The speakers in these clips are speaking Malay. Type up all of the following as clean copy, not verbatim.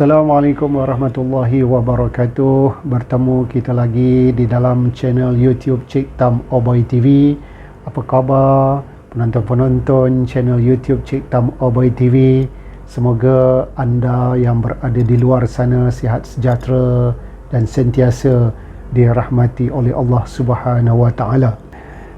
Assalamualaikum warahmatullahi wabarakatuh. Bertemu kita lagi di dalam channel YouTube Cik Tam Oboy TV. Apa khabar penonton-penonton channel YouTube Cik Tam Oboy TV? Semoga anda yang berada di luar sana sihat sejahtera dan sentiasa dirahmati oleh Allah Subhanahu wa taala.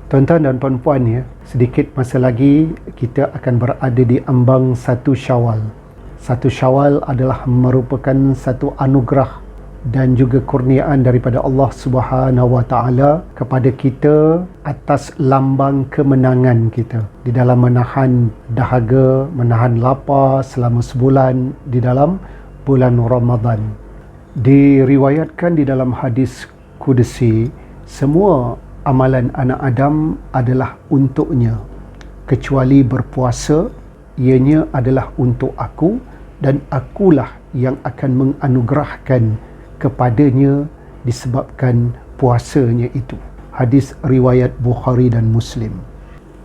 Tuan-tuan dan puan-puan ya, sedikit masa lagi kita akan berada di ambang 1 Syawal. 1 Syawal adalah merupakan satu anugerah dan juga kurniaan daripada Allah Subhanahu wa taala kepada kita atas lambang kemenangan kita di dalam menahan dahaga, menahan lapar selama sebulan di dalam bulan Ramadan. Diriwayatkan di dalam hadis Qudsi, semua amalan anak Adam adalah untuknya kecuali berpuasa, ianya adalah untuk aku dan akulah yang akan menganugerahkan kepadanya disebabkan puasanya itu. Hadis riwayat Bukhari dan Muslim.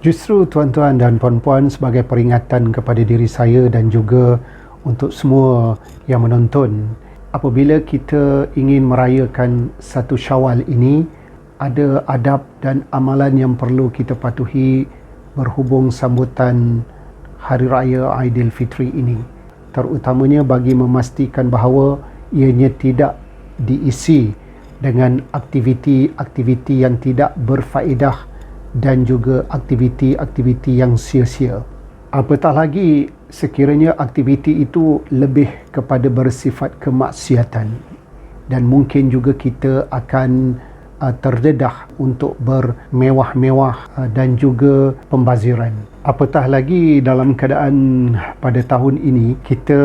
Justru tuan-tuan dan puan-puan, sebagai peringatan kepada diri saya dan juga untuk semua yang menonton, apabila kita ingin merayakan 1 Syawal ini, ada adab dan amalan yang perlu kita patuhi berhubung sambutan Hari Raya Aidilfitri ini, terutamanya bagi memastikan bahawa ianya tidak diisi dengan aktiviti-aktiviti yang tidak berfaedah dan juga aktiviti-aktiviti yang sia-sia. Apatah lagi sekiranya aktiviti itu lebih kepada bersifat kemaksiatan, dan mungkin juga kita akan terdedah untuk bermewah-mewah dan juga pembaziran. Apatah lagi dalam keadaan pada tahun ini kita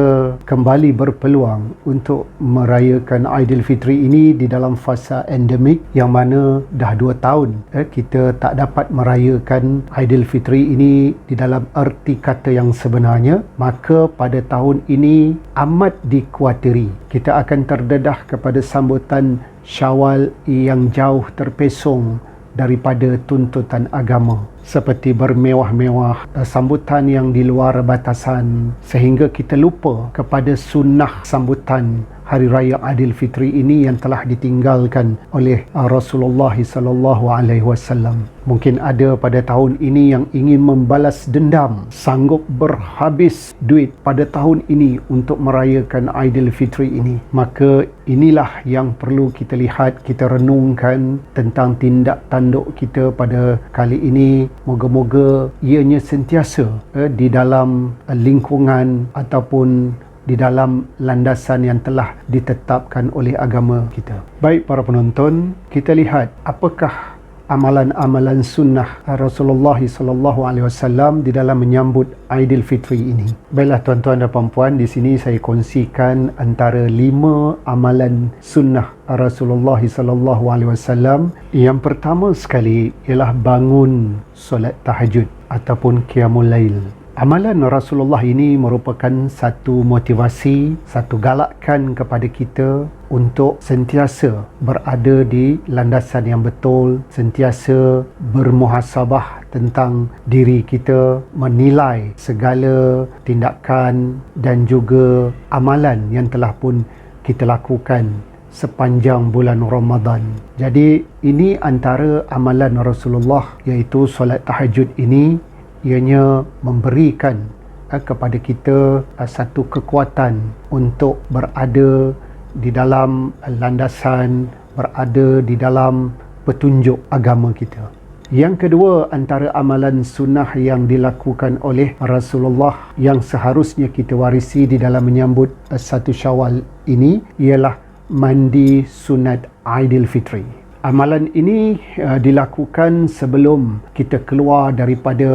kembali berpeluang untuk merayakan Aidilfitri ini di dalam fasa endemik, yang mana dah 2 tahun kita tak dapat merayakan Aidilfitri ini di dalam erti kata yang sebenarnya. Maka pada tahun ini amat dikhawatiri kita akan terdedah kepada sambutan Syawal yang jauh terpesong daripada tuntutan agama, seperti bermewah-mewah, sambutan yang di luar batasan, sehingga kita lupa kepada sunnah sambutan Hari Raya Aidilfitri ini yang telah ditinggalkan oleh Rasulullah sallallahu alaihi wasallam. Mungkin ada pada tahun ini yang ingin membalas dendam, sanggup berhabis duit pada tahun ini untuk merayakan Aidilfitri ini. Maka inilah yang perlu kita lihat, kita renungkan tentang tindak tanduk kita pada kali ini. Moga-moga ianya sentiasa di dalam lingkungan ataupun di dalam landasan yang telah ditetapkan oleh agama kita. Baik para penonton, kita lihat apakah amalan-amalan sunnah Rasulullah sallallahu alaihi wasallam di dalam menyambut Aidilfitri ini. Baiklah tuan-tuan dan puan-puan, di sini saya kongsikan antara 5 amalan sunnah Rasulullah sallallahu alaihi wasallam. Yang pertama sekali ialah bangun solat tahajud ataupun qiyamul lail. Amalan Rasulullah ini merupakan satu motivasi, satu galakan kepada kita untuk sentiasa berada di landasan yang betul, sentiasa bermuhasabah tentang diri kita, menilai segala tindakan dan juga amalan yang telah pun kita lakukan sepanjang bulan Ramadan. Jadi ini antara amalan Rasulullah, iaitu solat tahajud ini. Ianya memberikan kepada kita satu kekuatan untuk berada di dalam landasan, berada di dalam petunjuk agama kita. Yang kedua, antara amalan sunnah yang dilakukan oleh Rasulullah yang seharusnya kita warisi di dalam menyambut 1 Syawal ini ialah mandi sunat Aidilfitri. Amalan ini dilakukan sebelum kita keluar daripada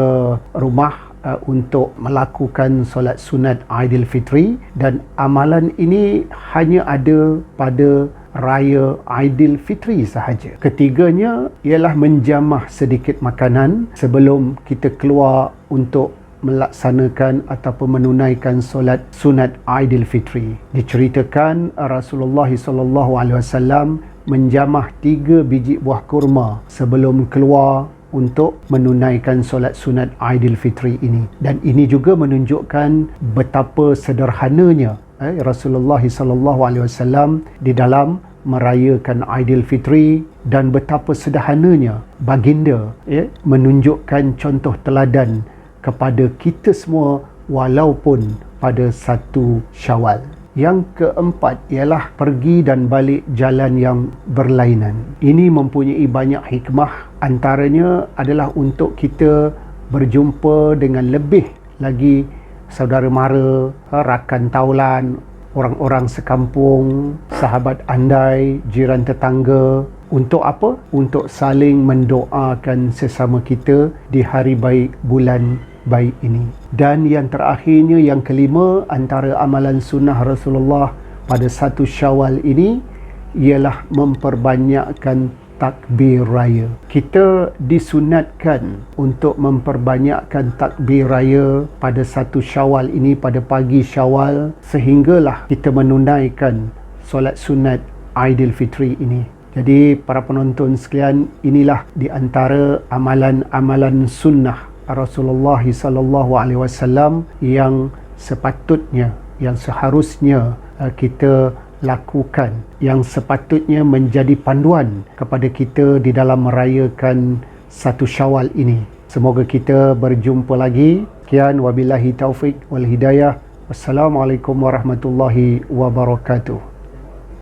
rumah untuk melakukan solat sunat Aidilfitri, dan amalan ini hanya ada pada Raya Aidilfitri sahaja. Ketiganya ialah menjamah sedikit makanan sebelum kita keluar untuk melaksanakan ataupun menunaikan solat sunat Aidilfitri. Diceritakan Rasulullah sallallahu alaihi wasallam menjamah 3 biji buah kurma sebelum keluar untuk menunaikan solat sunat Aidilfitri ini. Dan ini juga menunjukkan betapa sederhananya Rasulullah sallallahu alaihi wasallam di dalam merayakan Aidilfitri, dan betapa sederhananya baginda menunjukkan contoh teladan kepada kita semua walaupun pada 1 Syawal. Yang keempat ialah pergi dan balik jalan yang berlainan. Ini mempunyai banyak hikmah, antaranya adalah untuk kita berjumpa dengan lebih lagi saudara mara, rakan taulan, orang-orang sekampung, sahabat andai, jiran tetangga. Untuk apa? Untuk saling mendoakan sesama kita di hari baik bulan baik ini. Dan yang terakhirnya, yang kelima, antara amalan sunnah Rasulullah pada 1 Syawal ini ialah memperbanyakkan takbir raya. Kita disunatkan untuk memperbanyakkan takbir raya pada 1 Syawal ini, pada pagi Syawal, sehinggalah kita menunaikan solat sunat Aidilfitri ini. Jadi para penonton sekalian, inilah di antara amalan-amalan sunnah Rasulullah sallallahu alaihi wasallam yang sepatutnya, yang seharusnya kita lakukan, yang sepatutnya menjadi panduan kepada kita di dalam merayakan 1 Syawal ini. Semoga kita berjumpa lagi. Sekian, wabillahi taufik wal hidayah. Wassalamualaikum warahmatullahi wabarakatuh.